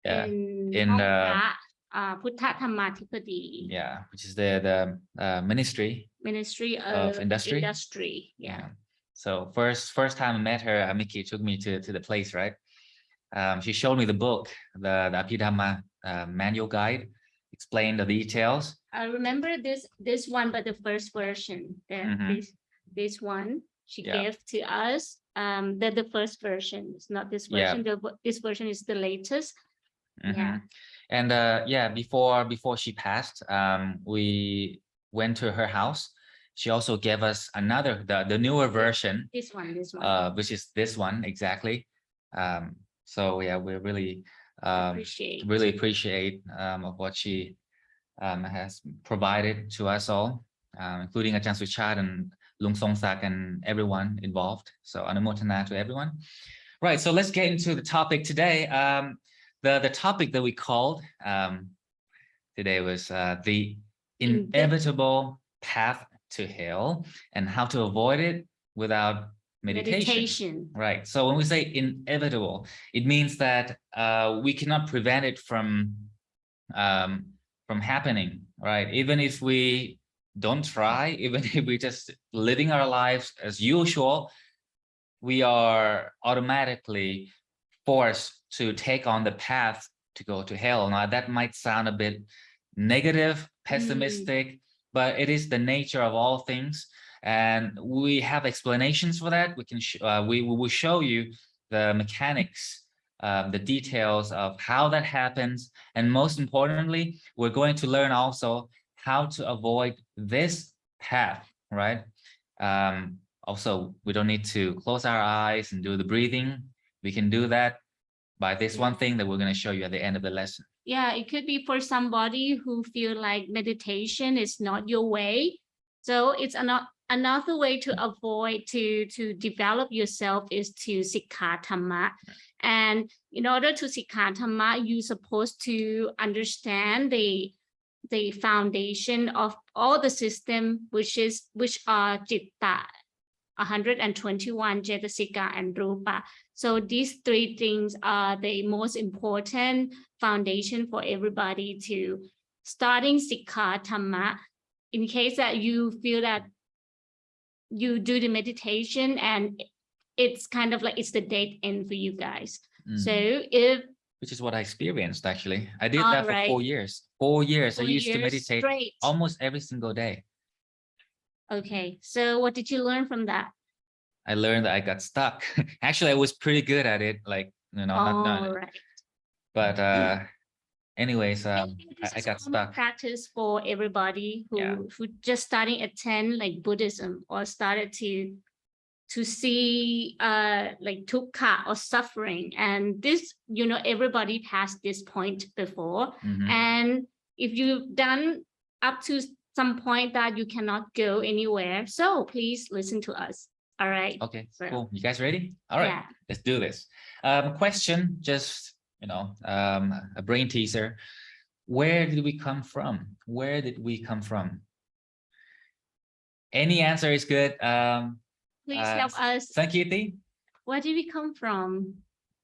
Yeah. in Puttha Dhammatipadi. Yeah, which is the Ministry of Industry. Yeah. So first time I met her, Miki took me to the place, right? She showed me the book, the Abhidhamma manual guide, explained the details. I remember this one, but the first version, this one she gave to us. That the first version. It's not this version. This version is the latest. Yeah. And before she passed, we went to her house. She also gave us another, the newer version. This one. Which is this one exactly. So yeah, we really appreciate of what she has provided to us all, including Ajahn Suchat and Lung Songsak and everyone involved. So anumotana to everyone. Right, so let's get into the topic today. The topic that we called today was the inevitable path to hell and how to avoid it without meditation. Right. So when we say inevitable, it means that we cannot prevent it from happening. Right. Even if we don't try, even if we just living our lives as usual, we are automatically forced to take on the path to go to hell. Now that might sound a bit negative, pessimistic, but it is the nature of all things. And we have explanations for that. We can we will show you the mechanics, the details of how that happens. And most importantly, we're going to learn also how to avoid this path, right? Also, we don't need to close our eyes and do the breathing. We can do that by this one thing that we're going to show you at the end of the lesson. Yeah, it could be for somebody who feel like meditation is not your way. So it's another way to avoid to develop yourself is to Sikkha Dhamma. And in order to Sikkha Dhamma, you're supposed to understand the foundation of all the system, which are Citta, 121 Cetasika and Rupa. So these three things are the most important foundation for everybody to starting Sikkha Dhamma. In case that you feel that you do the meditation and it's kind of like it's the dead end for you guys. So which is what I experienced actually. I did that for 4 years. 4 years I used to meditate straight, almost every single day. Okay, so what did you learn from that? I learned that I got stuck. Actually, I was pretty good at it, like, you know, right. But anyways, I got stuck. Practice for everybody who just starting attend like Buddhism or started to see like dukkha or suffering. And this, you know, everybody passed this point before. And if you've done up to some point that you cannot go anywhere, so please listen to us. All right. Okay, cool. You guys ready? All right, let's do this. Question, just, you know, a brain teaser. Where did we come from? Where did we come from? Any answer is good. Please help us. Sankiti? Where did we come from?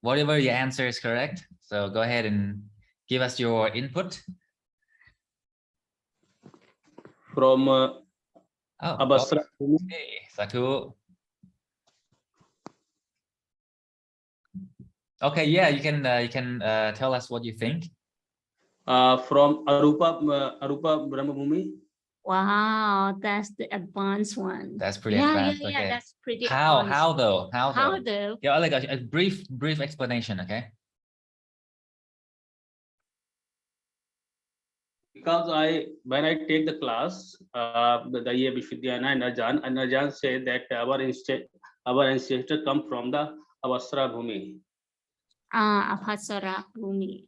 Whatever your answer is correct. So go ahead and give us your input. From Abhasra. Hey, Satu. Okay, yeah, you can tell us what you think. From Arupa Brahma Bhumi. Wow, that's the advanced one. That's pretty advanced. Yeah, okay. That's pretty advanced. How though? Yeah, like a brief explanation, okay? Because when I take the class, the year Vishuddhyana and Ajahn said that our ancestor come from the Avasra Bhumi. Apasara Bhumi.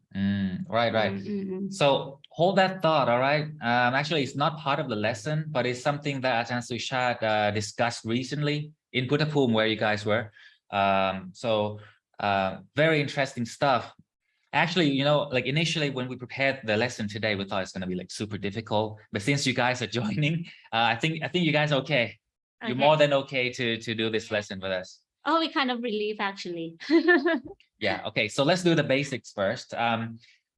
Right. So hold that thought, all right? Actually, it's not part of the lesson, but it's something that Ajahn Suchat discussed recently in Buddhapum, where you guys were. So very interesting stuff. Actually, you know, like initially when we prepared the lesson today, we thought it's going to be like super difficult. But since you guys are joining, I think you guys are okay. You're more than okay to do this lesson with us. Oh, we kind of relief actually. Yeah. Okay. So let's do the basics first.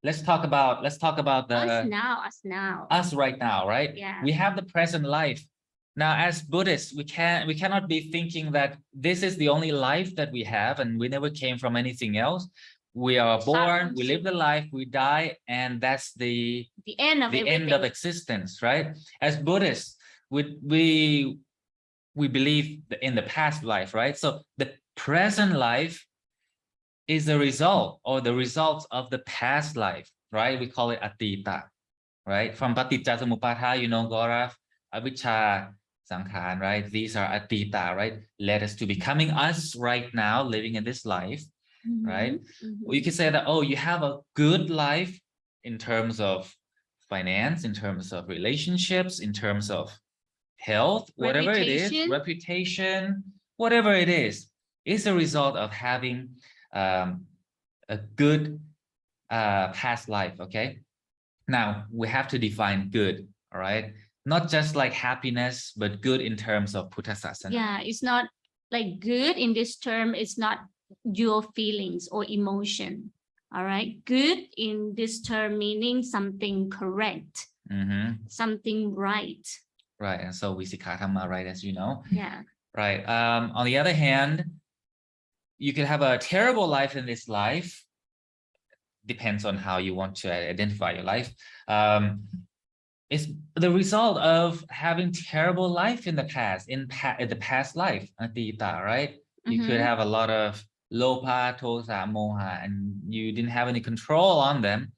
Let's talk about Us the now. us right now, right? Yeah. We have the present life. Now, as Buddhists, we cannot be thinking that this is the only life that we have and we never came from anything else. We are born, we live the life, we die, and that's the end of end of existence, right? As Buddhists, we believe in the past life, right? So the present life is the result or the results of the past life, right? We call it atita, right? From paticca samuppada, Gaurav, avijja, sankhara, right? These are atita, right? Led us to becoming us right now, living in this life, right? Or you could say that, oh, you have a good life in terms of finance, in terms of relationships, in terms of health, whatever it is, reputation, whatever it is a result of having a good past life. Okay, now we have to define good, all right, not just like happiness, but good in terms of Buddha Sasana. Yeah, it's not like good in this term. It's not your feelings or emotion. All right, good in this term meaning something correct, something right. Right, and so we Sikkha Dhamma, right, as you know. Yeah. Right. On the other hand, you could have a terrible life in this life. Depends on how you want to identify your life. It's the result of having terrible life in the past, in the past life, atita, right? You could have a lot of lopa, tosa, moha, and you didn't have any control on them.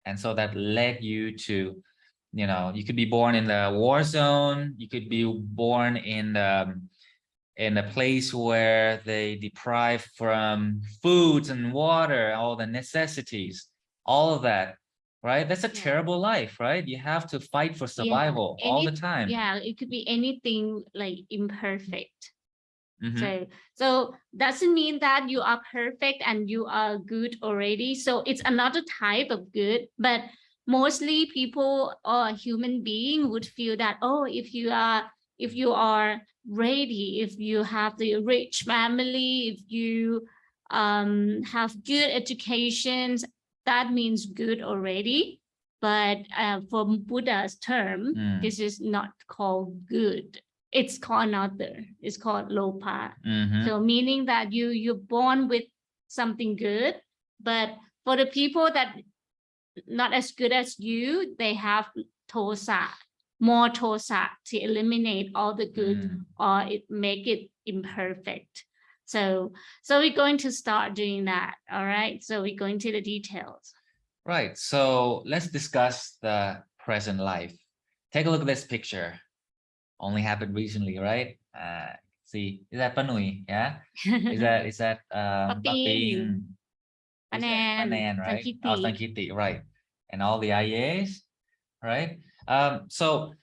And so that led you to, you could be born in the war zone. You could be born in a place where they deprive from foods and water, all the necessities, all of that, right? That's a terrible life, right? You have to fight for survival all the time. Yeah, it could be anything like imperfect. So doesn't mean that you are perfect and you are good already. So it's another type of good, but mostly people or human being would feel that, oh, if you are ready, if you have the rich family, if you have good education, that means good already. But from Buddha's term, this is not called good. It's called another. It's called lopa. So meaning that you're born with something good, but for the people that not as good as you, they have tosa, more tosa to eliminate all the good or it make it imperfect. So we're going to start doing that. All right. So we're going to the details. Right. So let's discuss the present life. Take a look at this picture. Only happened recently, right? See, is that Panui? Yeah. Is that Paping? Panan, right? Oh, Sankiti, right? And all the IAs, right? So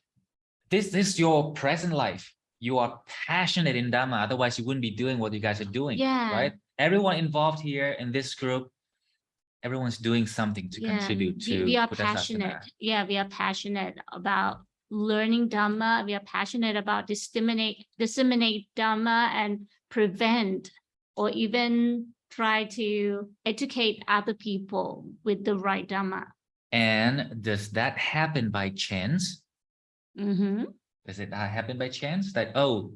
this is your present life. You are passionate in Dhamma, otherwise you wouldn't be doing what you guys are doing, right? Everyone involved here in this group, everyone's doing something to contribute to we are Buddha passionate. Sasana. Yeah, we are passionate about learning Dhamma. We are passionate about disseminate Dhamma and prevent or even try to educate other people with the right Dhamma. And does that happen by chance? Does it happen by chance that, oh,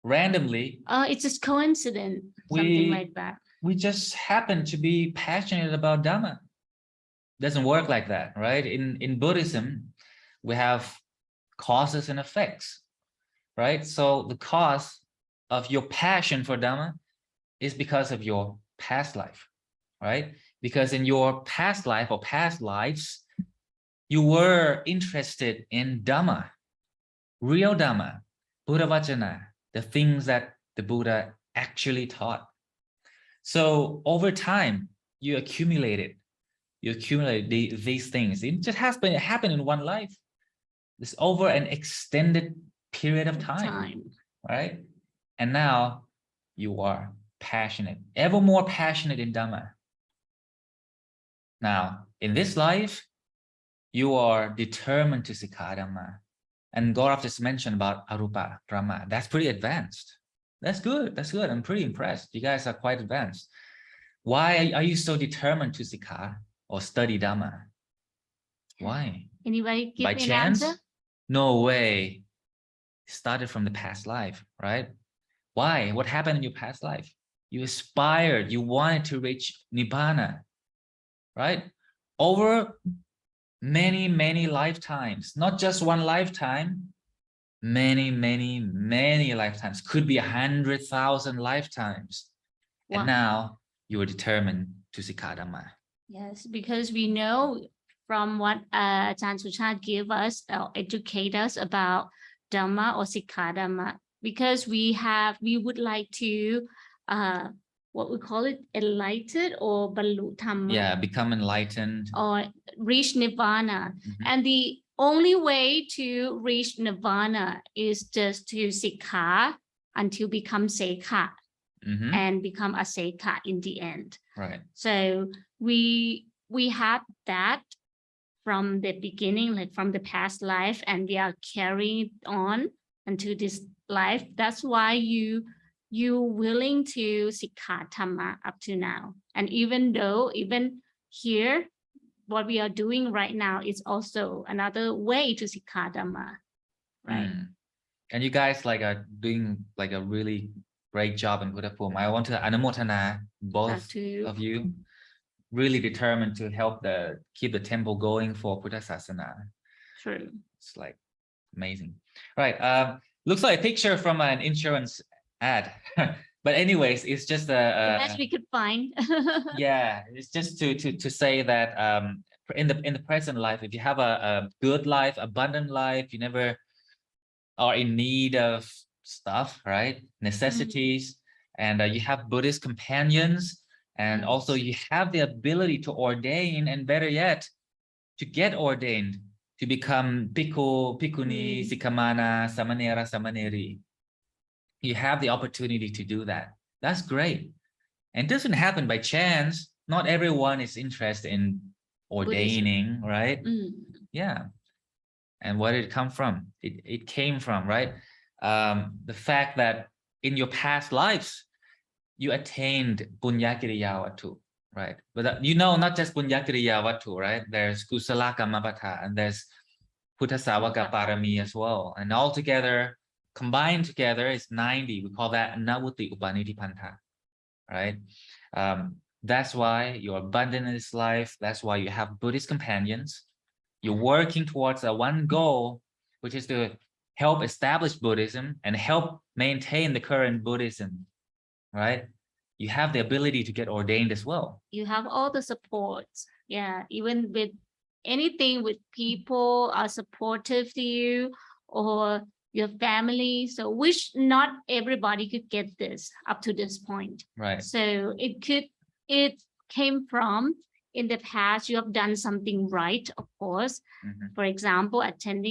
randomly? It's just coincidence, something like that. We just happen to be passionate about Dhamma. Doesn't work like that, right? In Buddhism, we have causes and effects, right? So the cause of your passion for Dhamma is because of your past life, right? Because in your past life or past lives, you were interested in Dhamma, real Dhamma, Buddha Vajana, the things that the Buddha actually taught. So over time, you accumulate these things. It just happened in one life. It's over an extended period of time, right? And now you are passionate, ever more passionate in Dhamma. Now, in this life, you are determined to Sikkha Dhamma. And Gaurav just mentioned about Arupa Brahma. That's pretty advanced, That's good. That's good. I'm pretty impressed. You guys are quite advanced. Why are you so determined to Sikkha or study Dhamma? Why? Anybody give By me an chance? answer? No way. Started from the past life, right? Why? What happened in your past life? You aspired, you wanted to reach Nibbana, right? Over many, many lifetimes, not just one lifetime, many, many, many lifetimes, could be 100,000 lifetimes. And Wow. now you are determined to Sikkha Dhamma. Yes, because we know from what Ajahn Suchad gave us or educate us about Dhamma or Sikkha Dhamma, because we would like to what we call it, enlightened or Balu Dhamma. Yeah, become enlightened. Or reach Nirvana. Mhm. And the only way to reach Nirvana is just to Sikkha until become Sikkha Mhm. and become a Sikkha in the end. Right. So we had that from the beginning, like from the past life, and we are carrying on into this life. That's why you willing to Sikkha Dhamma up to now. And even though even here, what we are doing right now is also another way to Sikkha Dhamma, right? And you guys like are doing like a really great job in Buddha form. I want to anumotana both To of you, really determined to help keep the temple going for Buddha Sasana. true. It's like amazing. Right. Looks like a picture from an insurance ad. But anyways, it's just The best we could find. yeah, it's just to say that in the present life, if you have a good life, abundant life, you never are in need of stuff, right? Necessities, and you have Buddhist companions, and also you have the ability to ordain, and better yet, to get ordained, to become bhikkhu, bhikkhuni, sikhamana, samanera, samaneri. You have the opportunity to do that. That's great. And it doesn't happen by chance. Not everyone is interested in ordaining, right? Yeah. And where did it come from? It came from, right? The fact that in your past lives, you attained punyakiriya vatu, right? But you know, not just punyakiriya vatu, right? There's kusala kammapata and there's Puttasavaka parami as well. And all together, combined together is 90. We call that Navuti Upanitipanta, right? That's why you're abundant in this life. That's why you have Buddhist companions. You're working towards one goal, which is to help establish Buddhism and help maintain the current Buddhism, right? You have the ability to get ordained as well. You have all the support. Yeah, even with anything with people are supportive to you or your family. So which not everybody could get this up to this point. Right. So it came from in the past, you have done something right, of course. For example, attend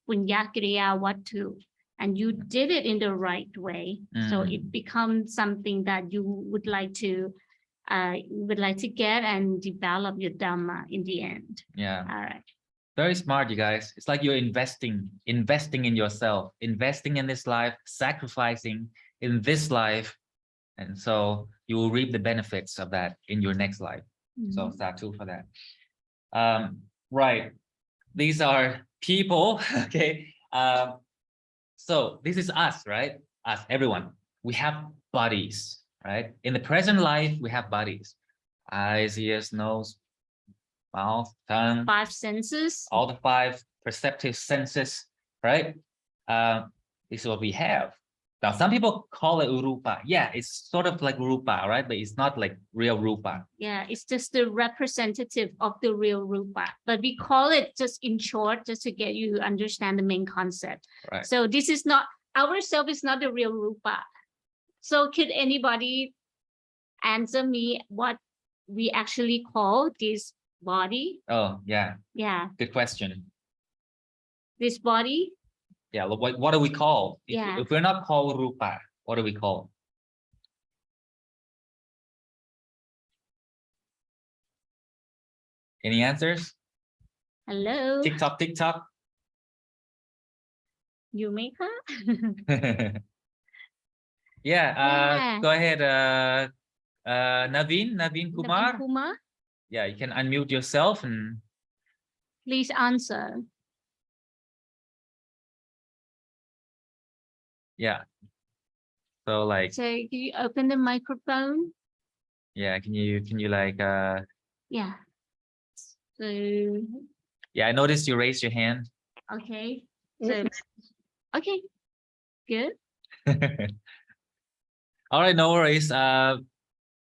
Punyakriya Vatu, and you did it in the right way. So it becomes something that you would like to get and develop your Dhamma in the end. Yeah. All right. Very smart, you guys. It's like you're investing in yourself, investing in this life, sacrificing in this life. And so you will reap the benefits of that in your next life. So sadhu for that. Right. These are people, okay? So this is us, right? Us, everyone. We have bodies, right? In the present life, we have bodies. Eyes, ears, nose, mouth, tongue. 5 senses. All the 5 perceptive senses, right? This is what we have. Now, some people call it urupa. Yeah, it's sort of like rupa, right? But it's not like real rupa. Yeah, it's just the representative of the real rupa. But we call it just in short, just to get you to understand the main concept. Right. So this is not, ourself is not the real rupa. So could anybody answer me what we actually call this body? Oh, yeah. Yeah. Good question. This body? Yeah, what do we call? Yeah. If we're not called rupa, what do we call? Any answers? Hello? TikTok. You make her? Yeah, Yeah. go ahead, Naveen Naveen Kumar. Kumar, Yeah, you can unmute yourself and please answer. yeah. So like, So can you open the microphone? yeah, can you like, Yeah. So, yeah, I noticed you raised your hand. okay. So, okay, good. All right, no worries.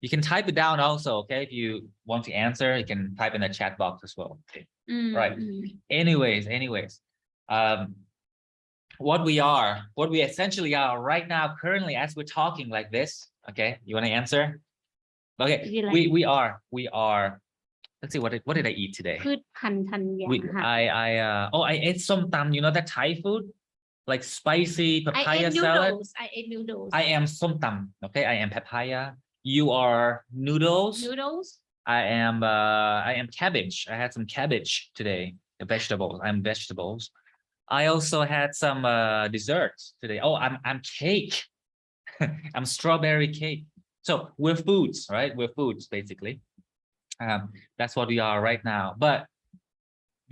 You can type it down also, okay? If you want to answer, you can type in the chat box as well. Okay. Right. Anyways, what we essentially are right now, currently, as we're talking like this, okay? You want to answer? Okay, You like- we are. Let's see, what did I eat today? พืชพันธุ์ธัญญาค่ะ I ate some tam, you know that Thai food, like spicy I papaya ate salad. noodles. I ate noodles. I am som tam, okay? I am papaya. You are noodles. Noodles. I am cabbage. I had some cabbage today. The vegetables. I'm vegetables. I also had some desserts today. Oh, I'm cake. I'm strawberry cake. So we're foods, right? We're foods basically. That's what we are right now. But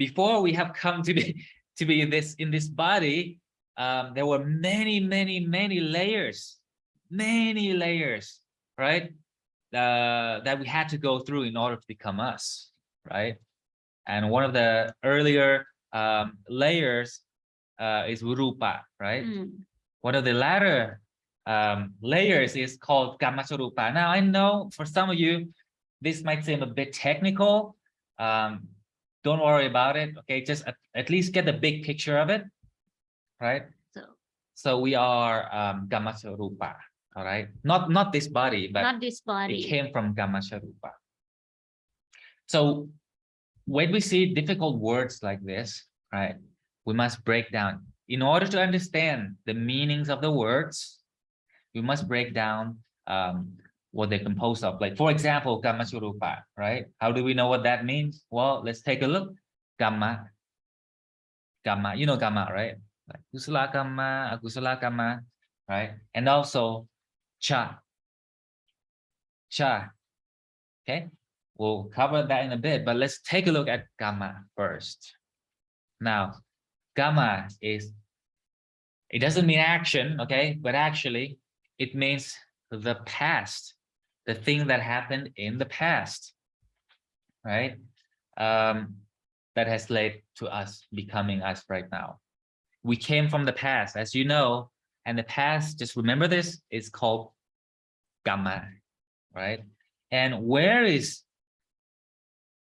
before we have come to be in this body, there were many layers, right? That we had to go through in order to become us, right? And one of the earlier layers is Rupa, right? One of the latter layers is called Kamacharupa. Now, I know for some of you, this might seem a bit technical. Don't worry about it, okay? Just at least get the big picture of it, right? So we are Kamacharupa, all right? Not this body, but Not this body. it came from Kamacharupa. So when we see difficult words like this, right, we must break down. In order to understand the meanings of the words, we must break down what they're composed of. Like, for example, Kamacharupa, right? How do we know what that means? Well, let's take a look. Kamma, you know Kamma, right? Like Kusala Kamma, Akusala Kamma, right? And also Cha, okay? We'll cover that in a bit, but let's take a look at Kamma first. Now, Kamma it doesn't mean action, okay? But actually, it means the past, the thing that happened in the past, right? That has led to us becoming us right now. We came from the past, as you know, and the past, just remember this, is called Kamma, right? And where is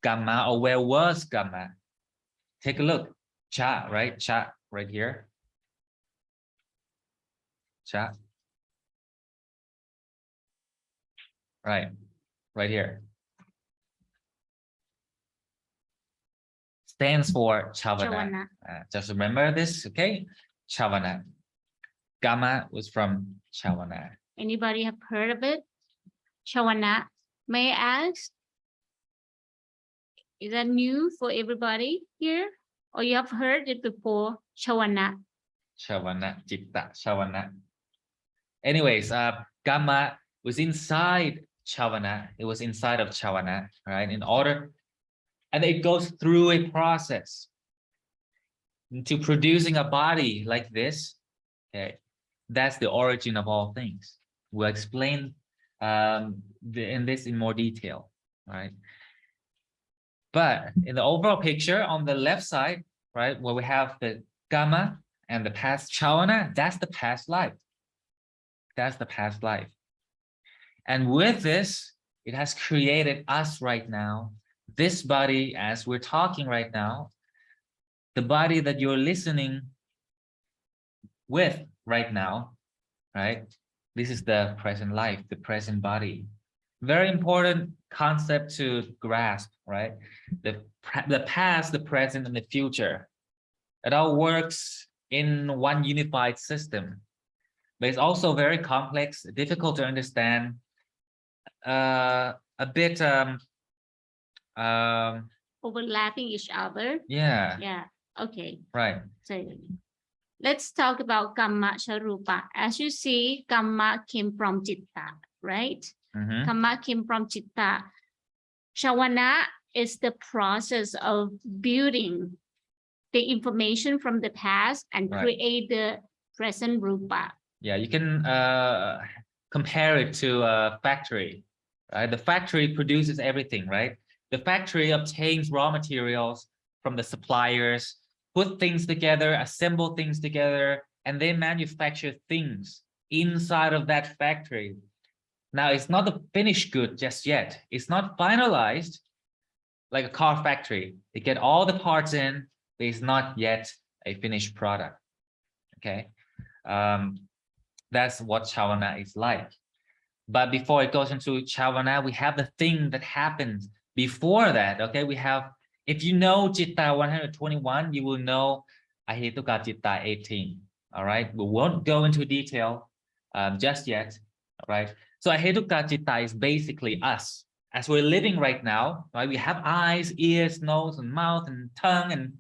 Kamma, or where was Kamma? Take a look. Cha, right? Cha, right here. Cha. Right here. Stands for Chavana. Just remember this, okay? Chavana. Kamma was from Chavana. Anybody have heard of it? Chawana. May I ask? Is that new for everybody here? Or you have heard it before? Chawana. Chavana, Chitta, Chavana. Anyways, Kamma was inside Chavana. It was inside of Chavana, right? And it goes through a process to producing a body like this. Okay, that's the origin of all things. We'll explain in this in more detail, right? But in the overall picture on the left side, right, where we have the Kamma and the past Chavana, that's the past life. That's the past life. And with this, it has created us right now. This body, as we're talking right now, the body that you're listening with right now, right? This is the present life, the present body. Very important concept to grasp, right? The past, the present, and the future. It all works in one unified system. But it's also very complex, difficult to understand, a bit Overlapping each other. yeah. Yeah. Okay. Right. So let's talk about Kamma Sharupa. As you see, Kamma came from Chitta, right? Mhm. Kamma came from Chitta. Shawana is the process of building the information from the past and Right. create the present Rupa. Yeah, you can compare it to a factory, right? The factory produces everything, right? The factory obtains raw materials from the suppliers, put things together, assemble things together, and they manufacture things inside of that factory. Now, it's not the finished good just yet. It's not finalized like a car factory. They get all the parts in, but it's not yet a finished product. Okay. That's what Chavana is like. But before it goes into Chavana, we have the thing that happens before that. Okay, we have, if you know Chitta 121, you will know Ahituka Chitta 18. All right, we won't go into detail just yet. All right, so Ahituka Chitta is basically us as we're living right now. Right, we have eyes, ears, nose, and mouth, and tongue, and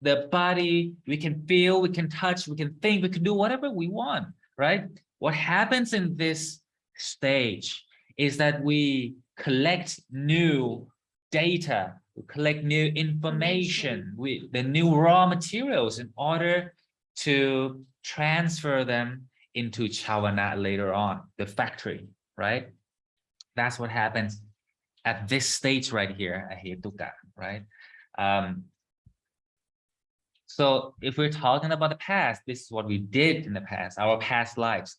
the body. We can feel, we can touch, we can think, we can do whatever we want. Right? What happens in this stage is that we collect new data, we collect new information, the new raw materials in order to transfer them into Chavana later on, the factory, right? That's what happens at this stage right here, Ahetuka, right? So if we're talking about the past, this is what we did in the past, our past lives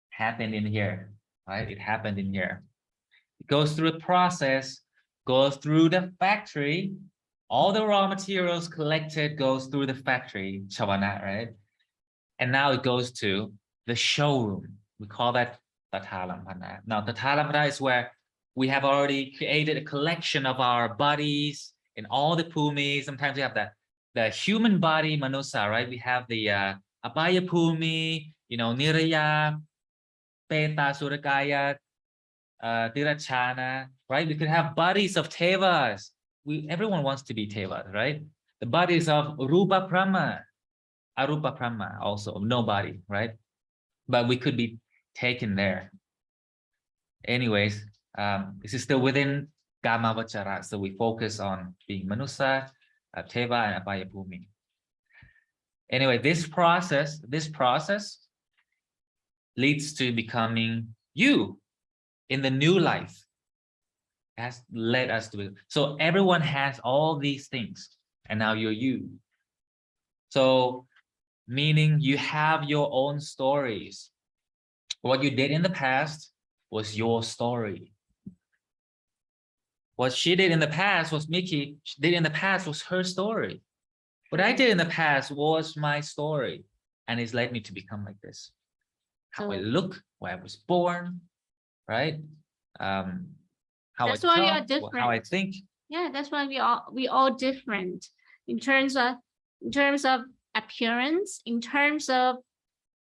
happened in here, right? It happened in here. It goes through a process, goes through the factory, all the raw materials collected goes through the factory, Chavana, right? And now it goes to the showroom. We call that Tatalampana. Now, Tatalampana is where we have already created a collection of our bodies in all the Bhumi. Sometimes we have the human body, Manusa, right? We have the Abaya Bhumi, Niraya, Peta, Surakaya, Tirachana, right? We could have bodies of Tevas. Everyone wants to be Tevas, right? The bodies of Rupa Brahma, Arupa Brahma also, no body, right? But we could be taken there. Anyways, this is still within Kama Vachara, so we focus on being Manusa, Teva, and Abaya Bhumi. Anyway, this process leads to becoming you in the new life. Has led us to it. So everyone has all these things, and now you're you. So meaning you have your own stories. What you did in the past was your story. What she did in the past was Mickey did in the past was her story. What I did in the past was my story, and it's led me to become like this. How I look, where I was born, right? How That's I why we are talk, different. how I think. Yeah, that's why we all different in terms of appearance, in terms of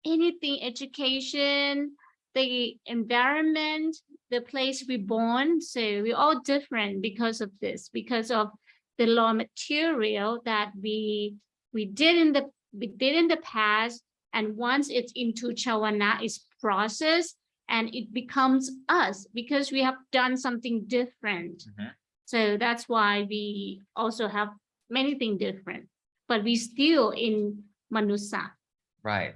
anything, education, the environment, the place we born. So we're all different because of this, because of the raw material that we did in the past, and once it's into Chawana, it's processed and it becomes us because we have done something different. So that's why we also have many things different, but we still in Manusa. Right.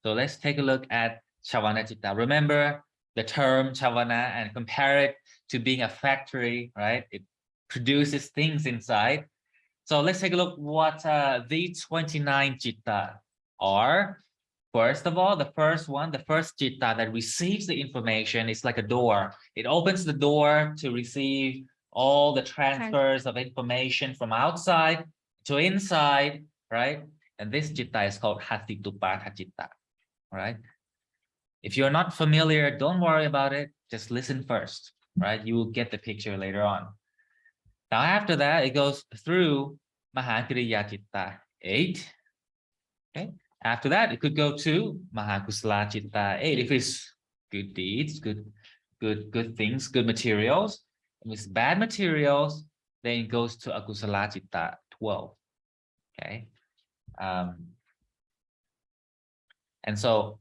So let's take a look at Chavana Chitta. Remember the term Chavana and compare it to being a factory, right? It produces things inside. So let's take a look what the 29 Chitta are. First of all, the first Chitta that receives the information is like a door. It opens the door to receive all the transfers of information from outside to inside, right? And this Chitta is called Hatitupatha Chitta, right? If you're not familiar, don't worry about it. Just listen first, right? You will get the picture later on. Now, after that, it goes through Mahakriya Chitta 8. Okay. After that, it could go to Mahakusala Chitta 8. If it's good deeds, good things, good materials. If it's bad materials, then it goes to Akusala Chitta 12. Okay. And so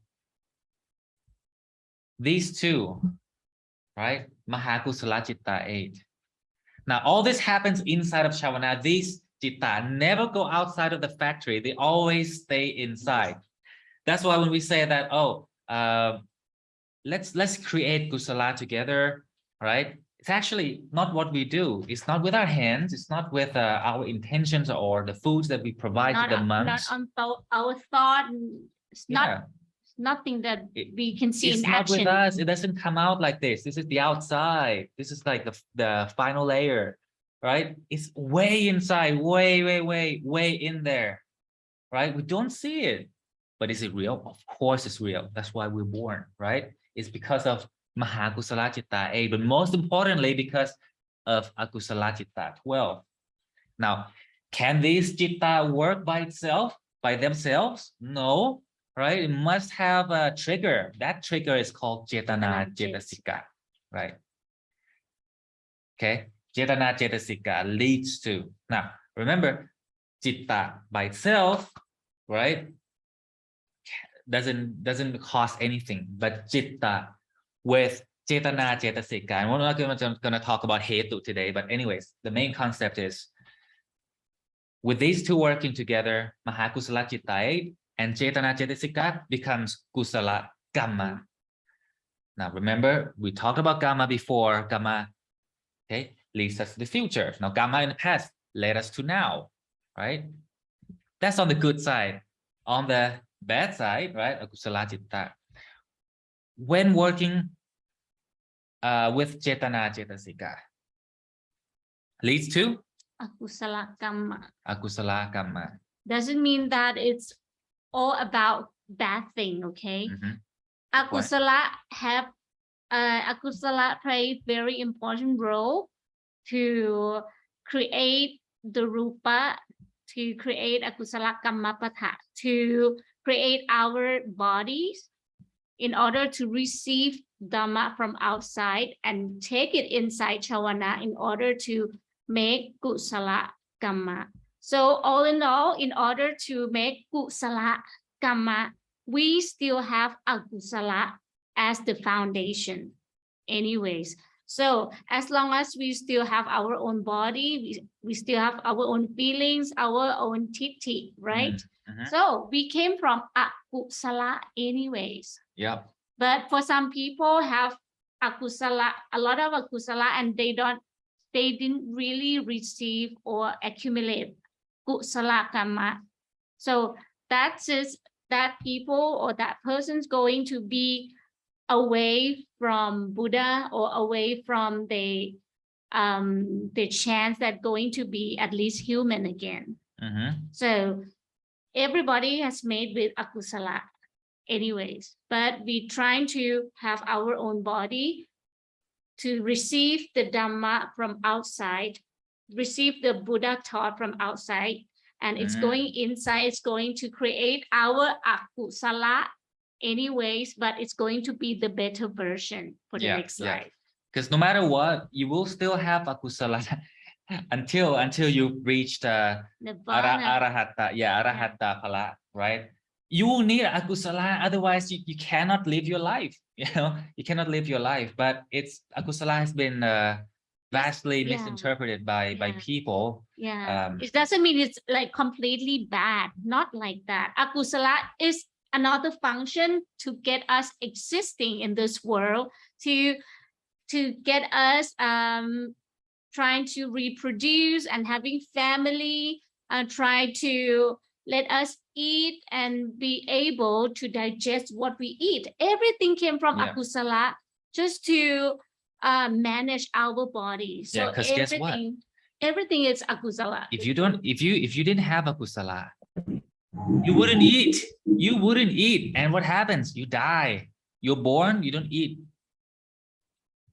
these two, right? Mahakusala Chitta 8. Now, all this happens inside of Shavana. These Chitta never go outside of the factory. They always stay inside. That's why when we say that, oh, let's create Kusala together, right? It's actually not what we do. It's not with our hands. It's not with our intentions or the foods that we provide to the monks. Not on our thought. It's not nothing that we can see It's in not action. with us. It doesn't come out like this. This is the outside. This is like the final layer, right? It's way inside, way in there, right? We don't see it. But is it real? Of course it's real. That's why we're born, right? It's because of Mahakusala Chitta 8, but most importantly, because of Akusala Chitta 12. Now, can these Chitta work by itself, by themselves? No, right? It must have a trigger. That trigger is called Cetana Cetasika, right? Okay, Cetana Cetasika leads to. Now, remember, Chitta by itself, right? Doesn't cost anything, but Chitta with Cetana Cetasika. And we're not going to talk about Hetu today, but anyways, the main concept is with these two working together, Mahakusala Chitta 8 and Cetana Cetasika becomes Kusala Kamma. Now remember, we talked about Kamma before. Kamma, okay, leads us to the future. Now Kamma in the past led us to now, right? That's on the good side. On the bad side, right? Akusala Chitta. When working with Cetana Cetasika, leads to Akusala Kamma. Akusala Kamma. Doesn't mean that it's all about bad thing, okay? Akusala Akusala play very important role to create the rupa, to create Akusala Kammapatha, to create our bodies in order to receive Dhamma from outside and take it inside Chavana in order to make Kusala Kamma. So all in all, in order to make Kusala Kamma, we still have Akusala as the foundation anyways. So as long as we still have our own body, we still have our own feelings, our own titti, right? So we came from akusala anyways. Yeah. But for some people have akusala, a lot of akusala, and they didn't really receive or accumulate kusala kamma. So that's just that people or that person's going to be away from Buddha or away from the chance that going to be at least human again. So everybody has made with akusala anyways, but we trying to have our own body to receive the Dhamma from outside, receive the Buddha thought from outside, and it's going inside, it's going to create our akusala anyways, but it's going to be the better version for the next life. Because no matter what, you will still have akusala until you reach the arahata, arahata phala, right? You will need akusala, otherwise you cannot live your life. You know, you cannot live your life. But it's akusala has been vastly misinterpreted by people. It doesn't mean it's like completely bad, not like that. Akusala is another function to get us existing in this world, to get us trying to reproduce and having family, and try to let us eat and be able to digest what we eat. Everything came from akusala just to manage our body. So everything is akusala. If you didn't have akusala, you wouldn't eat. And what happens? You die. You're born, you don't eat.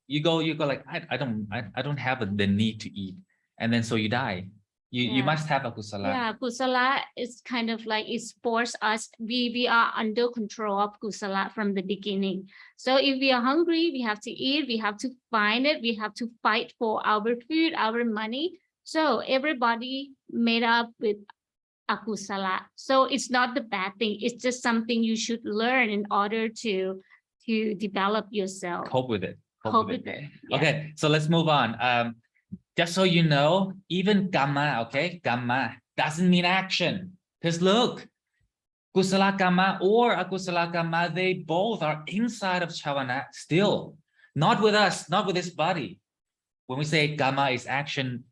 You go like, I don't have the need to eat. And then so you die. You must have akusala. Yeah, kusala is kind of like it forces us. We are under control of kusala from the beginning. So if we are hungry, we have to eat, we have to find it, we have to fight for our food, our money. So everybody made up with akusala. So it's not the bad thing. It's just something you should learn in order to develop yourself. Cope with it. Cope with it. Yeah. Okay, so let's move on. Just so you know, even Kamma, okay, Kamma doesn't mean action. Because look, Kusala Kamma or Akusala Kamma, they both are inside of Chavana still. Not with us, not with this body. When we say Kamma is action,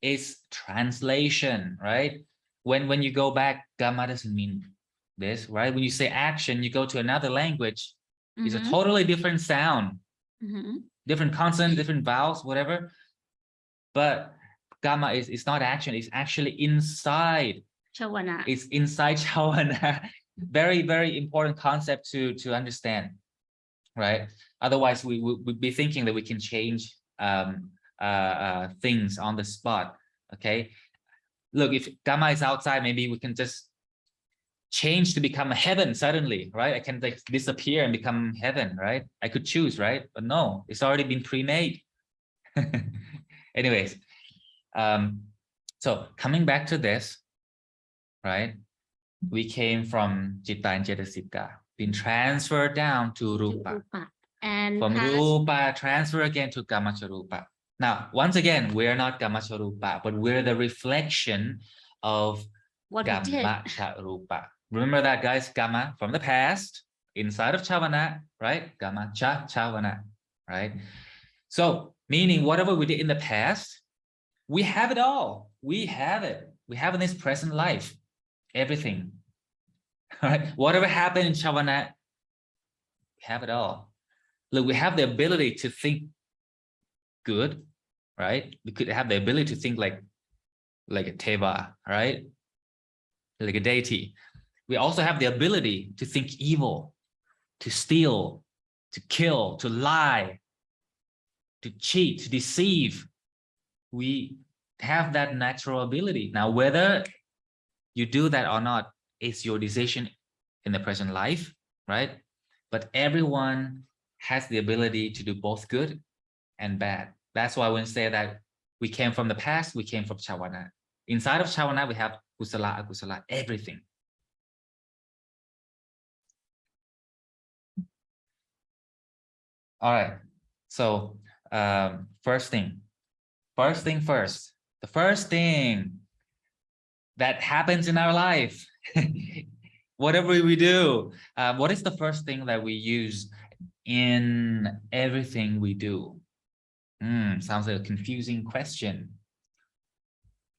it's translation, right? When you go back, Kamma doesn't mean this, right? When you say action, you go to another language, it's a totally different sound, different consonant, different vowels, whatever. But Kamma is not action, it's actually inside. Chavana. It's inside Chavana. Very, very important concept to understand, right? Otherwise, we would be thinking that we can change things on the spot. Okay, look, if Kamma is outside, maybe we can just change to become a heaven suddenly, right? I can like disappear and become heaven, right? I could choose, right? But no, it's already been pre-made. Anyways, so coming back to this, right? We came from Citta and Cetasika, been transferred down to Rupa. And From Rupa, transfer again to Kamacharupa. Now, once again, we're not Kamacharupa, but we're the reflection of Kamacharupa. Remember that, guys? Kama from the past, inside of Chavana, right? Kamacha Chavana, right? So, meaning whatever we did in the past, we have it all. We have it. We have in this present life, everything. All right? Whatever happened in Chavana, we have it all. Look, we have the ability to think good, right? We could have the ability to think like a Teva, right? Like a deity. We also have the ability to think evil, to steal, to kill, to lie, to cheat, to deceive. We have that natural ability. Now, whether you do that or not is your decision in the present life, right? But everyone has the ability to do both good and bad. That's why when we say that we came from the past, we came from Chavana. Inside of Chavana, we have Kusala, Akusala, everything. All right. So first thing first. The first thing that happens in our life, whatever we do, what is the first thing that we use in everything we do? Sounds like a confusing question.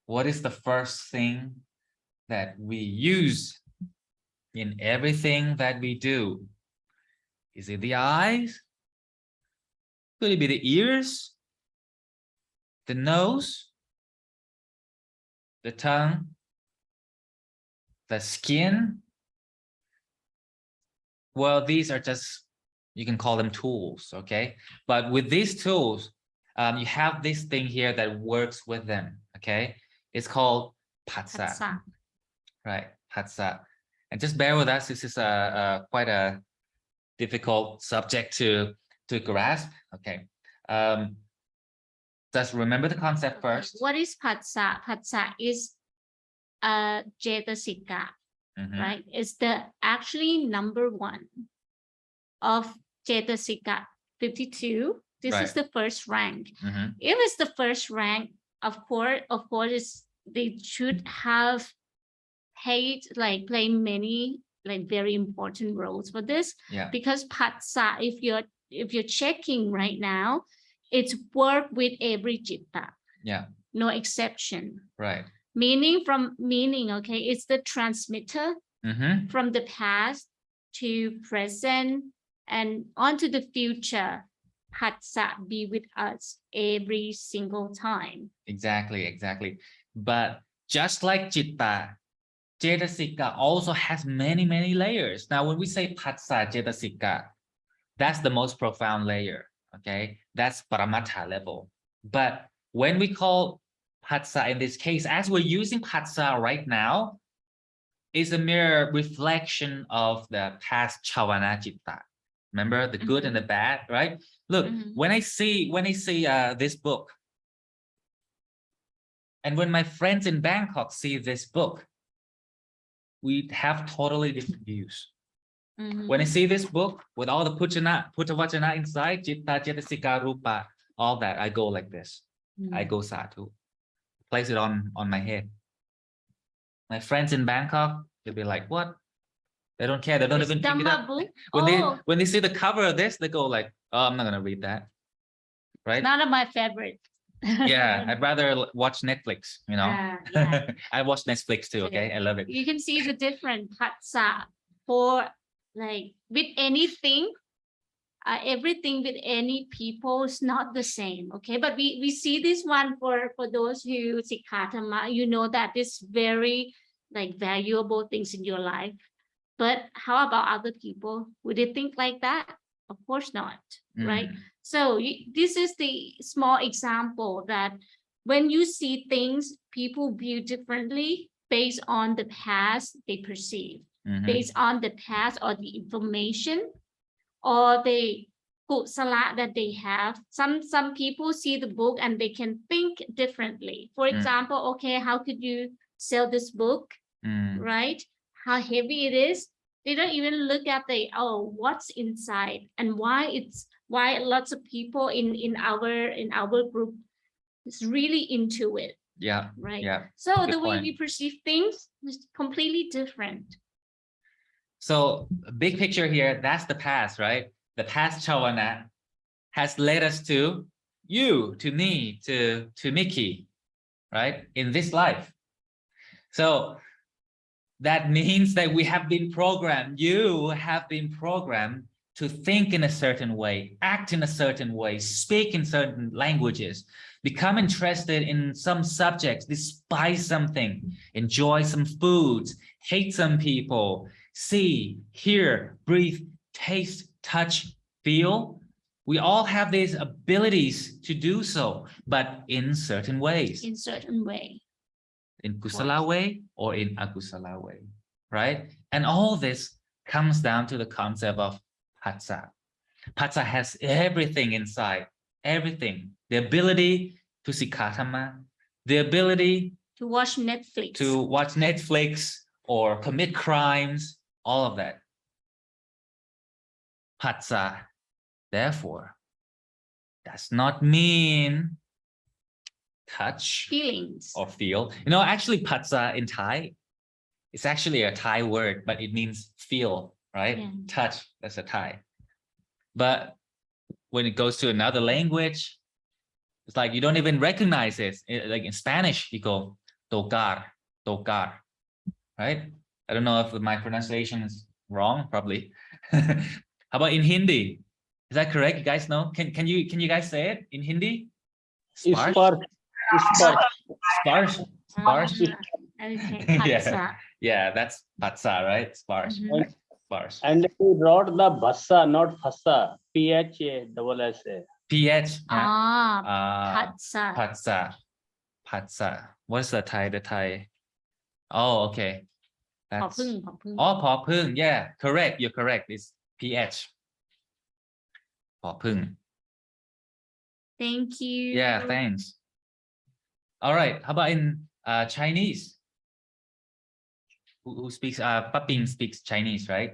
What is the first thing that we use in everything that we do? Is it the eyes? Could it be the ears? The nose? The tongue? The skin? Well, these are just, you can call them tools, okay? But with these tools, you have this thing here that works with them, okay? It's called Phassa, right? Phassa. And just bear with us, this is quite a difficult subject to grasp, okay? Just remember the concept first. What is Phassa? Phassa is Cetasika, right? It's the actually number one of Cetasika, 52. This is the first rank. If it's the first rank, of course, they should have play many very important roles for this. Yeah. Because Phassa, if you're checking right now, it's work with every citta. Yeah. No exception. Right. Meaning, okay, it's the transmitter from the past to present and onto the future. Phassa be with us every single time. Exactly. But just like citta, Cetasika also has many layers. Now, when we say Phassa Cetasika, that's the most profound layer. Okay, that's Paramattha level. But when we call Phassa in this case, as we're using Phassa right now, is a mere reflection of the past Chavana citta. Remember the good and the bad, right? Look, when I see this book, and when my friends in Bangkok see this book, we have totally different views. Mhm. When I see this book with all the Putta Vachana inside, Citta, Cetasika, Rupa, all that, I go like this. I go sadhu, place it on my head. My friends in Bangkok, they'll be like, what? They don't care. They don't It's even pick it Dhamma up. book. When they see the cover of this, they go like, oh, I'm not gonna read that. Right? None of my favorite. Yeah, I'd rather watch Netflix, you know. Yeah. I watch Netflix too, okay? I love it. You can see the different patsa for like with anything, everything with any people is not the same. Okay, but we see this one for those who Sikkha Dhamma, you know that it's very like valuable things in your life. But how about other people? Would they think like that? Of course not, right? So this is the small example that when you see things, people view differently based on the past they perceive, based on the past or the information or the kusala that they have. Some people see the book and they can think differently. For example, okay, how could you sell this book, right? How heavy it is. They don't even look at the what's inside and why lots of people in our group is really into it. Yeah. Right. Yeah. So Good the way point. we perceive things is completely different. So big picture here, that's the past, right? The past Chawana has led us to you, to me, to Mickey, right? In this life. So that means that we have been programmed, you have been programmed to think in a certain way, act in a certain way, speak in certain languages, become interested in some subjects, despise something, enjoy some foods, hate some people, see, hear, breathe, taste, touch, feel. We all have these abilities to do so, but in certain ways. In certain way. In kusala way or in akusala way, right? And all this comes down to the concept of patsa. Patsa has everything inside, everything. The ability to Sikkha Dhamma, the ability To watch Netflix. Or commit crimes, all of that. Patsa, therefore, does not mean touch Feelings. or feel. You know, actually, patsa in Thai, it's actually a Thai word, but it means feel, right? Yeah. Touch, that's a Thai. But when it goes to another language, it's like you don't even recognize it. Like in Spanish, you go tocar, right? I don't know if my pronunciation is wrong, probably. How about in Hindi? Is that correct? You guys know? Can you guys say it in Hindi? Sparsh? Sparsh. Okay. Yeah, that's patsa, right? Sparsh. Sparsh. And he wrote the bassa, not fassa. PHA. PH. Patsa. Patsa. What's the Thai? Oh, okay. That's Pao Phung. Yeah, correct. You're correct. It's PH. Phao Phung. Thank you. Yeah, thanks. All right. How about in Chinese? Who speaks? Paping speaks Chinese, right?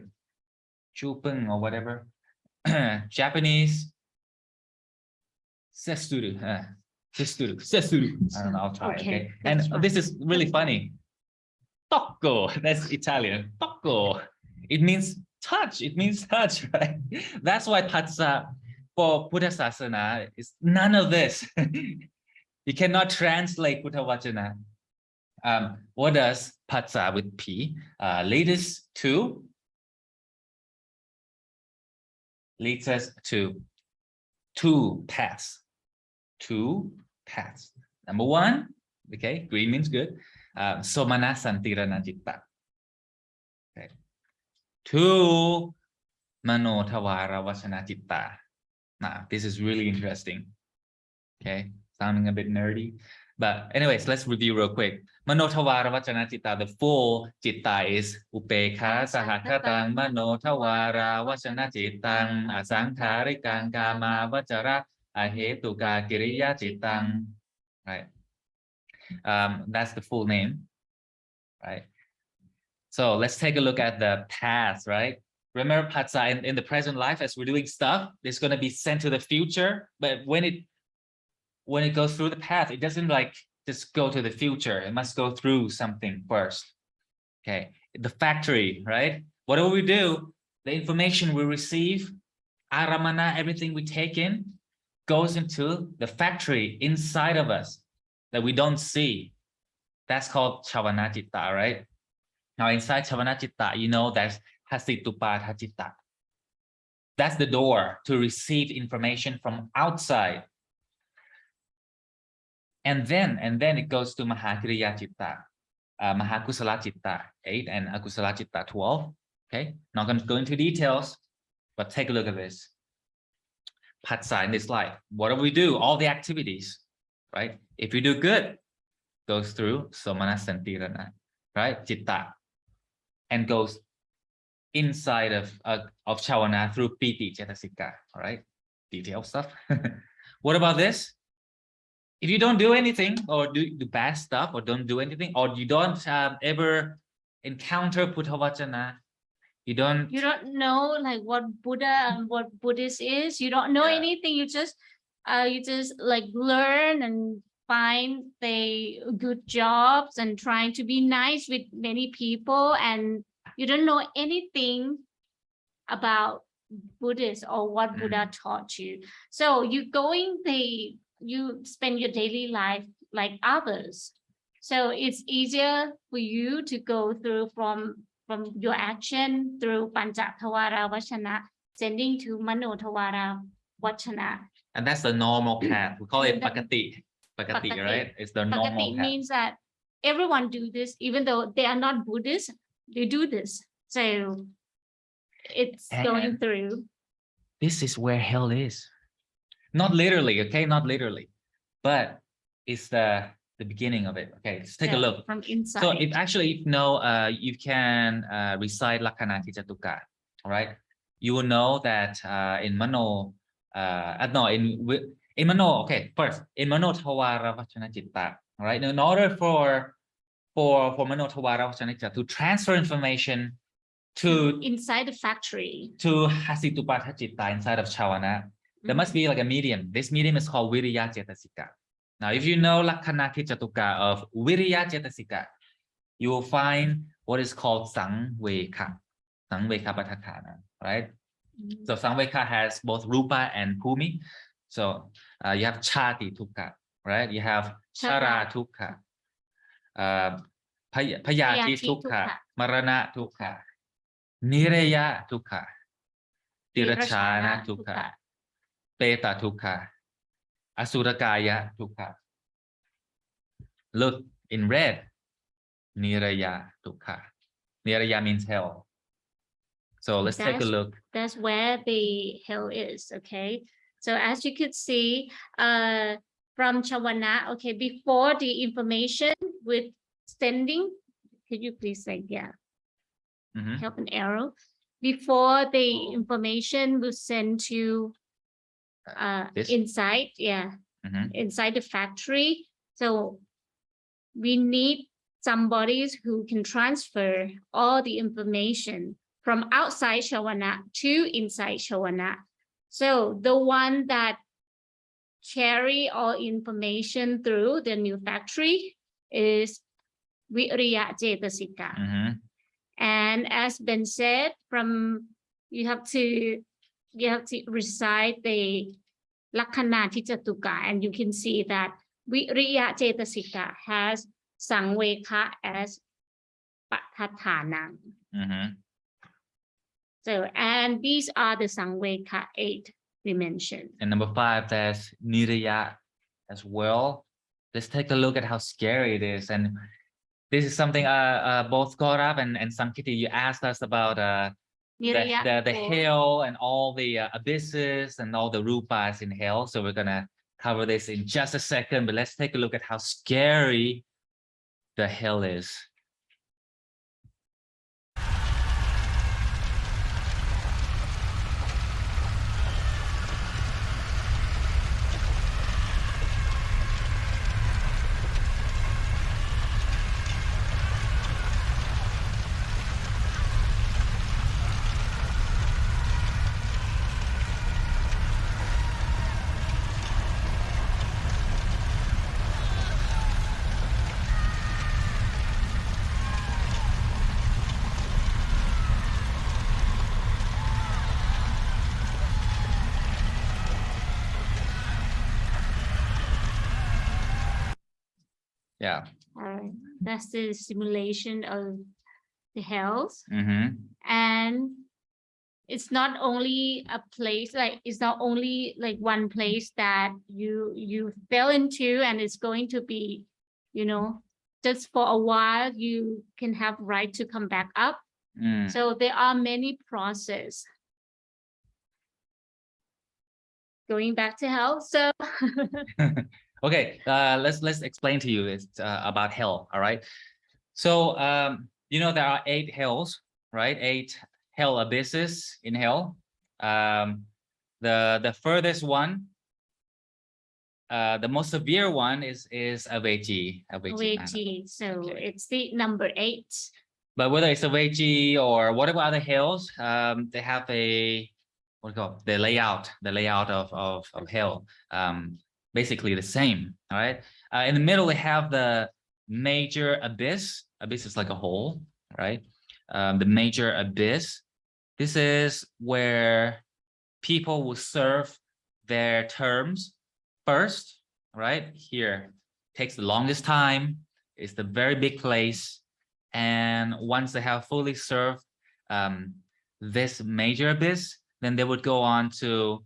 Chu Peng or whatever. Japanese. Sesturu. Sesturu. I don't know. I'll try. Okay. And this is really funny. Tocco. That's Italian. Tocco. It means touch. It means touch, right? That's why patsa for Buddha Sasana is none of this. You cannot translate Buddha Vachana. What does patsa with P lead us to? Leads us to two paths. Number one, okay, green means good. Somana santirana citta. Okay. Two, mano tawara vachana citta. Now, this is really interesting. Okay, sounding a bit nerdy. But anyways, let's review real quick. Mano tawara vachana citta, the full citta is upekha sahakatang mano tawara vachana cittang asangkarikang kama vachara ahetuka kiriya cittang. Right. That's the full name. Right. So let's take a look at the path, right? Remember, Patsa, in the present life, as we're doing stuff, it's going to be sent to the future. But when it goes through the path, it doesn't like just go to the future. It must go through something first. Okay, the factory, right? Whatever we do, the information we receive, aramana, everything we take in, goes into the factory inside of us that we don't see. That's called Chavana Citta, right? Now inside Chavana Citta, you know there's Hasitupatha Citta. That's the door to receive information from outside. And then it goes to Mahakriya Citta, Mahakusala Citta 8 and Akusala Citta 12. Okay, not going to go into details, but take a look at this. Patsa in this life. What do we do? All the activities, right? If you do good, goes through Somana Santirana, right? Citta, and goes inside of Chawana through Piti Cetasika, all right? Detailed stuff. What about this? If you don't do anything or do bad stuff or don't do anything, or you don't ever encounter Puttavachana, you don't know like what Buddha and what Buddhist is. You don't know anything. You just like learn and find the good jobs and trying to be nice with many people, and you don't know anything about Buddhist or what Buddha taught you. So you spend your daily life like others. So it's easier for you to go through from your action through Panchathawara Vachana, sending to Manothawara Vachana. And that's the normal path. We call it Pakati. Pakati, right? It's the normal Pakati path. means that everyone do this, even though they are not Buddhists, they do this. So it's going through. This is where hell is. Not literally, okay? Not literally. But it's the beginning of it. Okay, let's take a look. From inside. So if you know, you can recite Lakkana Jatuka, all right? You will know that in Mano, in Mano, okay, first, in Mano Thawara Vachana Citta, all right? In order for Mano Thawara Vachana Citta to transfer information to inside the factory, to Hasitupatha Citta inside of Chawana, there must be like a medium. This medium is called Viriya Cetasika. Now, if you know Lakkana Jatuka of Viriya Cetasika, you will find what is called Sangveka, Sangveka Pathakana, right? So Sangveka has both Rupa and Bhumi. So you have Chati Tukka, right? You have Chara Tukka, Payati Tukka, Marana Tukka, Nireya Tukka, Tirachana Tukka, Peta Tukka, Asurakaya Tukka. Look in red, Niraya Tukka. Niraya means hell. So let's take a look. That's where the hell is, okay? So as you could see, from Chawana, okay, before the information with sending, could you please say, help an arrow? Before the information was sent to inside, inside the factory. So we need somebody who can transfer all the information from outside Chawana to inside Chawana. So the one that carry all information through the new factory is Viriya Cetasika. And as been said, you have to recite the Lakkana Jatuka, and you can see that Viriya Cetasika has Sangveka as Pathathanam. So, and these are the Sangveka 8 we mentioned. And number 5, there's Niraya as well. Let's take a look at how scary it is. And this is something both Gaurav and Sankiti, you asked us about the hell and all the abysses and all the rupas in hell. So we're gonna cover this in just a second, but let's take a look at how scary the hell is. Yeah. That's the simulation of the hells. Mm-hmm. And it's not only a place, like it's not only like one place that you fell into and it's going to be, you know, just for a while you can have right to come back up. Mm. So there are many process going back to hell. So Okay, let's explain to you it's about hell. All right. So you know there are 8 hells, right? 8 hell abysses in hell. The furthest one, the most severe one is Aveji. Aveji. So Okay. it's the number 8. But whether it's Aveji or whatever other hells, they have a what do you call it? The layout of hell. Basically the same. All right. In the middle, they have the major abyss. Abyss is like a hole, right? The major abyss. This is where people will serve their terms first, right? Here takes the longest time. It's the very big place. And once they have fully served this major abyss, then they would go on to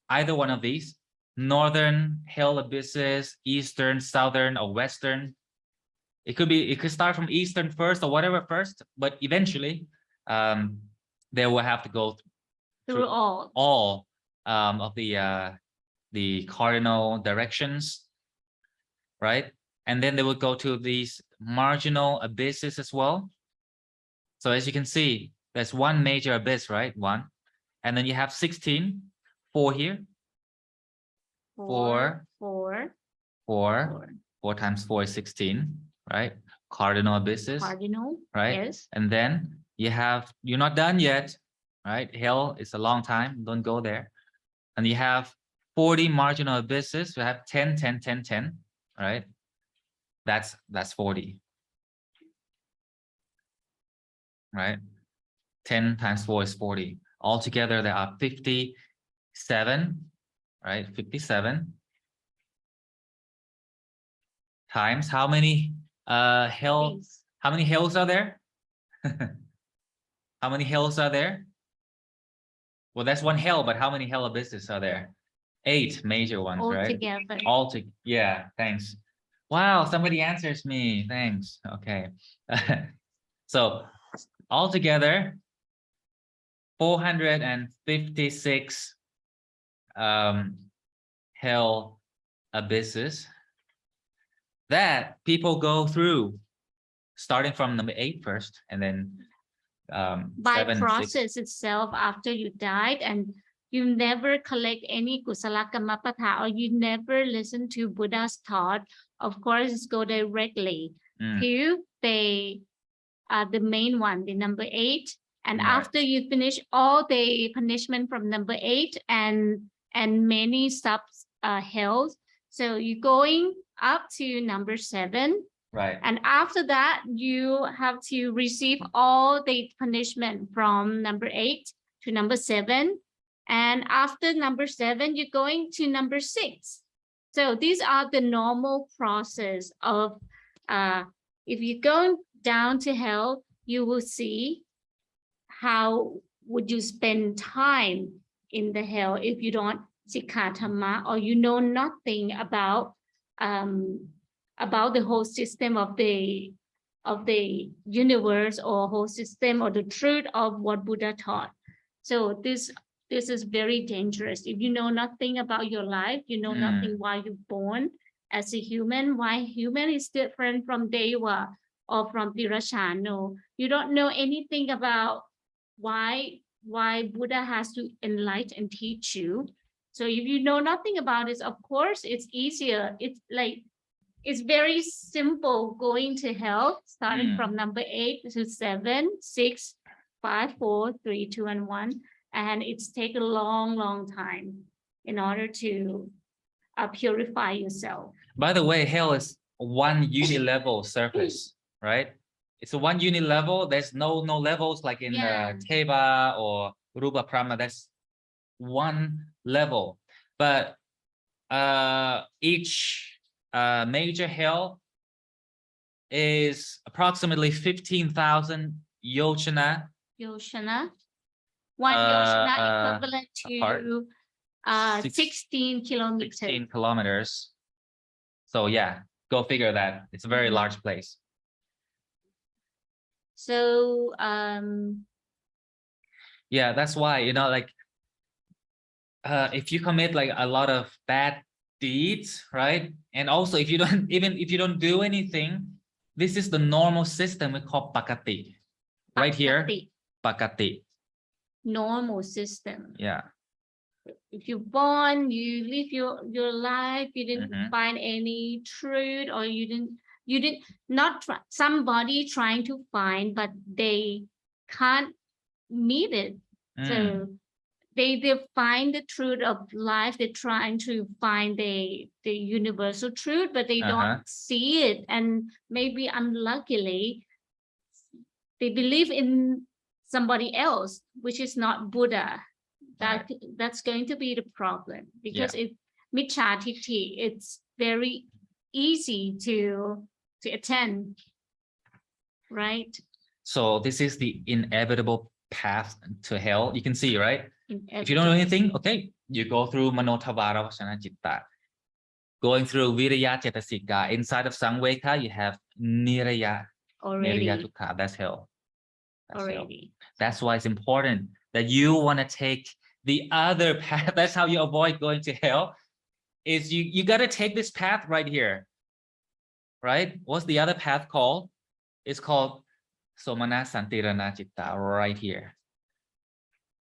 either one of these: northern hell abysses, eastern, southern, or western. It could start from eastern first or whatever first, but eventually they will have to go Through all of the cardinal directions, right? And then they will go to these marginal abysses as well. So as you can see, there's one major abyss, right? One. And then you have 16, 4 here. 4 times 4 is 16, right? Cardinal abysses. Cardinal, right? Yes. And then you're not done yet, right? Hell is a long time. Don't go there. And you have 40 marginal abysses. You have 10, 10, 10, 10, right? That's 40, right? 10 times 4 is 40. Altogether, there are 57, right? 57 times how many hell? Please. How many hells are there? How many hells are there? Well, that's one hell, but how many hell abysses are there? 8 major ones, right? Altogether. Yeah, thanks. Wow, somebody answers me. Thanks. Okay. So altogether, 456 hell abysses that people go through, starting from number 8 first, and then By 7, 6. process itself after you died and you never collect any kusala kamapatha or you never listen to Buddha's thought, of course, go directly to the main one, the number 8. And Right. after you finish all the punishment from number 8 and many sub hells, so you're going up to number 7. Right. And after that, you have to receive all the punishment from number 8 to number 7. And after number 7, you're going to number 6. So these are the normal process of, if you go down to hell, you will see how would you spend time in the hell if you don't Sikkha Dhamma or you know nothing about the whole system of the universe or whole system or the truth of what Buddha taught. So this is very dangerous. If you know nothing about your life, you know nothing why you're born as a human, why human is different from Deva or from Tirashano. You don't know anything about why Buddha has to enlighten and teach you. So if you know nothing about it, of course, it's easier. It's very simple going to hell, starting from number 8 to 7, 6, 5, 4, 3, 2, and 1. And it's taken a long time in order to purify yourself. By the way, hell is one unilevel surface, right? It's a one unilevel. There's no levels like in Teva or Rupa Prama. That's one level. But each major hell is approximately 15,000 yochana Yoshana. One Yoshana equivalent apart. to 16 kilometers. 16 kilometers. So yeah, go figure that. It's a very large place. So Yeah, that's why, you know, like if you commit like a lot of bad deeds, right? And also if you don't, even if you don't do anything, this is the normal system we call pakati. Right here, pakati. Normal system. Yeah. If you're born, you live your life, you didn't find any truth, or you didn't not try, somebody trying to find, but they can't meet it. So they find the truth of life. They're trying to find the universal truth, but they don't see it, and maybe unluckily they believe in somebody else, which is not Buddha. That's going to be the problem, because it's micchaทิฏฐิ. It's very easy to attend, right? So this is the inevitable path to hell. You can see, right? If you don't know anything, okay, you go through manotavara vasana citta. Going through virya cetasika. Inside of samveka, you have niraya. Niraya dukkha. That's hell. That's already hell. That's why it's important that you want to take the other path. That's how you avoid going to hell. Is you got to take this path right here, right? What's the other path called? It's called somana santirana citta, right here.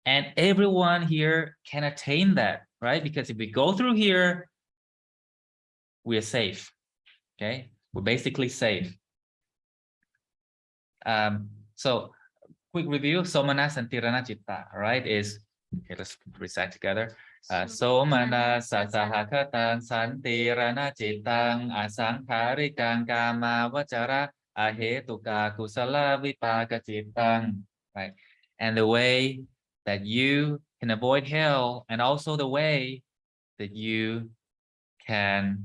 And everyone here can attain that, right? Because if we go through here, we are safe. Okay, we're basically safe. So quick review: somana santirana citta, right? Is okay. Let's recite together. Somana sasahakatang santirana cittang asangkarikang kama vachara ahetuka kusala vipaka cittang. Right, and the way that you can avoid hell, and also the way that you can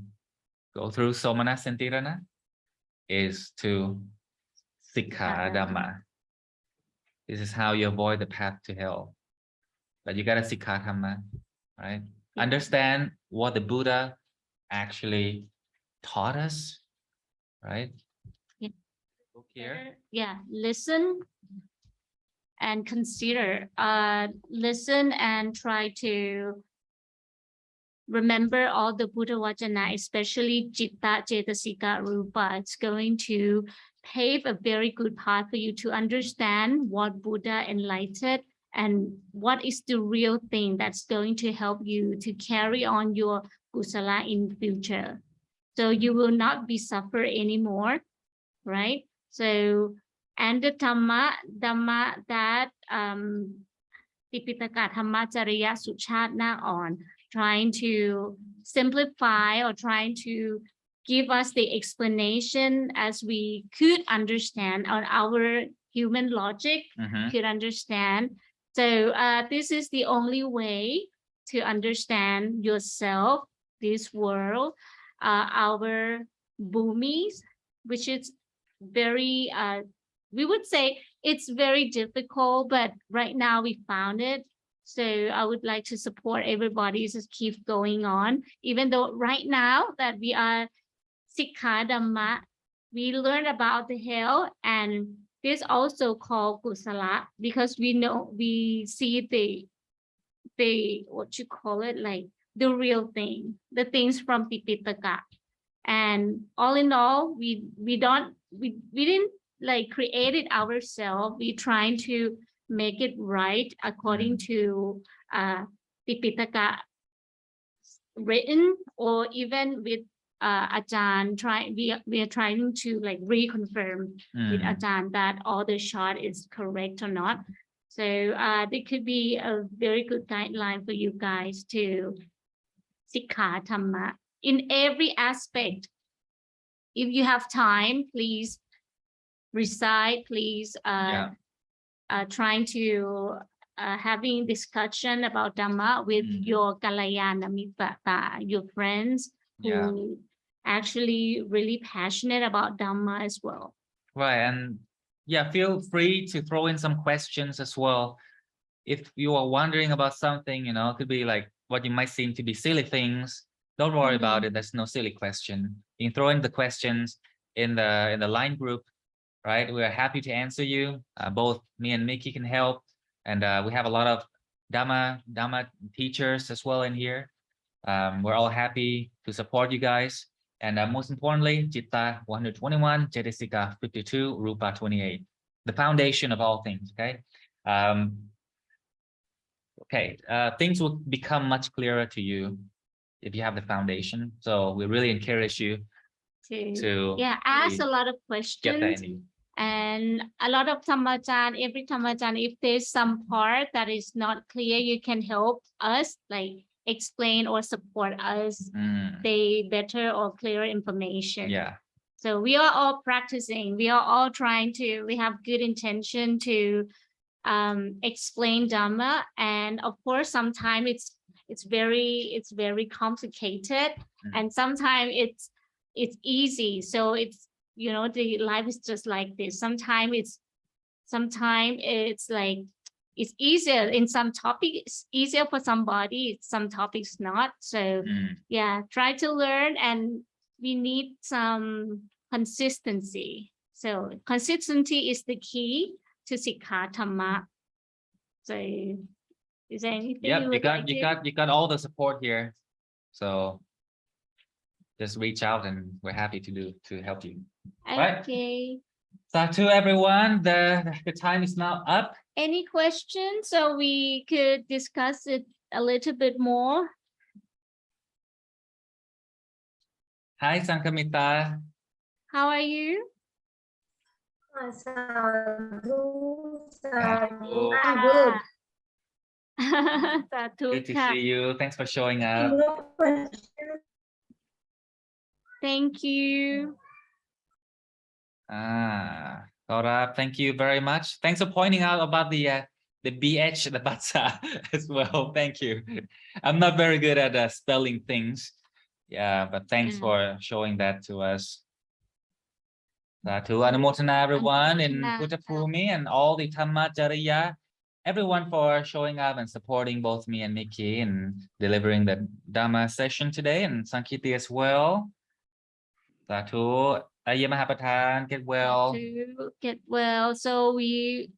go through somana santirana, is to Sikkha Dhamma. This is how you avoid the path to hell. But you gotta Sikkha Dhamma, right? Understand what the Buddha actually taught us, right? Look here. Yeah, listen and consider. Listen and try to remember all the Buddha Vajana, especially Citta, Cetasika, Rupa. It's going to pave a very good path for you to understand what Buddha enlightened and what is the real thing that's going to help you to carry on your kusala in future. So you will not be suffer anymore, right? So, and the Dhamma that Tipitaka Dhammacariya Suchatna on, trying to simplify or trying to give us the explanation as we could understand, on our human logic could understand. So this is the only way to understand yourself, this world, our bhumis, which is very, we would say it's very difficult, but right now we found it. So I would like to support everybody to keep going on, even though right now that we are Sikkha Dhamma, we learn about the hell, and this also called kusala, because we know, we see the what you call it, like the real thing, the things from Tipitaka. And all in all, we didn't like create it ourselves. We trying to make it right according to Tipitaka written, or even with Ajahn. We are trying to like reconfirm with Ajahn that all the shot is correct or not. So there could be a very good guideline for you guys to Sikkha Dhamma in every aspect. If you have time, please recite, please trying to having discussion about Dhamma with your Kalayana Mitta, your friends who actually really passionate about Dhamma as well. Right, and yeah, feel free to throw in some questions as well. If you are wondering about something, you know, it could be like what you might seem to be silly things. Don't worry about it. There's no silly question. You can throw in the questions in the line group, right? We are happy to answer you. Both me and Mickey can help, and we have a lot of Dhamma teachers as well in here. We're all happy to support you guys. And most importantly, Citta 121, Cetasika 52, Rupa 28, the foundation of all things. Okay. Things will become much clearer to you if you have the foundation. So we really encourage you to ask a lot of get that questions. in you. And a lot of Dhammachan, every Dhammachan, if there's some part that is not clear, you can help us, like explain or support us, say better or clearer information. Yeah. So we are all practicing. We are all trying to, we have good intention to explain Dhamma. And of course, sometimes it's very complicated, and sometimes it's easy. So it's, you know, the life is just like this. Sometimes it's like it's easier in some topics, easier for somebody, some topics not. So yeah, try to learn, and we need some consistency. So consistency is the key to Sikkha Dhamma. So is there anything you got all the support here. So just reach out, and we're happy to help you. Okay. So to everyone, the time is now up. Any questions, so we could discuss it a little bit more? Hi, Sankamita. How are you? I'm good. Good to see you. Thanks for showing up. Thank you. Gaurav, thank you very much. Thanks for pointing out about the BH, the Batsa as well. Thank you. I'm not very good at spelling things. Yeah, but thanks for showing that to us. To Anumotana everyone in Puttapumi and all the Dhammacharya, everyone for showing up and supporting both me and Mickey and delivering the Dhamma session today, and Sankiti as well. Satu, Ayamahapatan, get well. Get well. So we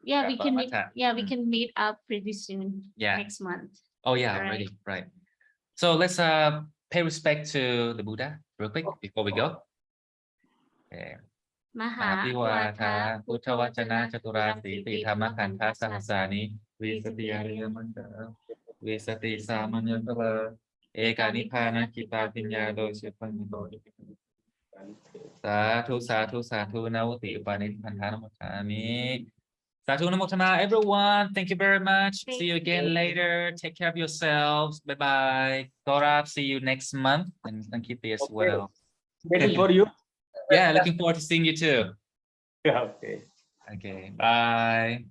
can meet up pretty soon. Yeah. Next month. Oh yeah, already. Right. So let's pay respect to the Buddha real quick before we go. Okay. Mahapiwata Puttavachana Chaturasi Tidhamma Kanta Sahasani Visatiyariya Manda Visati Samanyatava Ekanipana Kita Pinya Dosyapanito. Satu Nawati Upanit Pantanamotami. Satu Namotana, everyone. Thank you very much. See you again later. Take care of yourselves. Bye bye. Gaurav, see you next month, and Sankiti as well. Waiting for you. Yeah, looking forward to seeing you too. Yeah, okay. Okay, bye.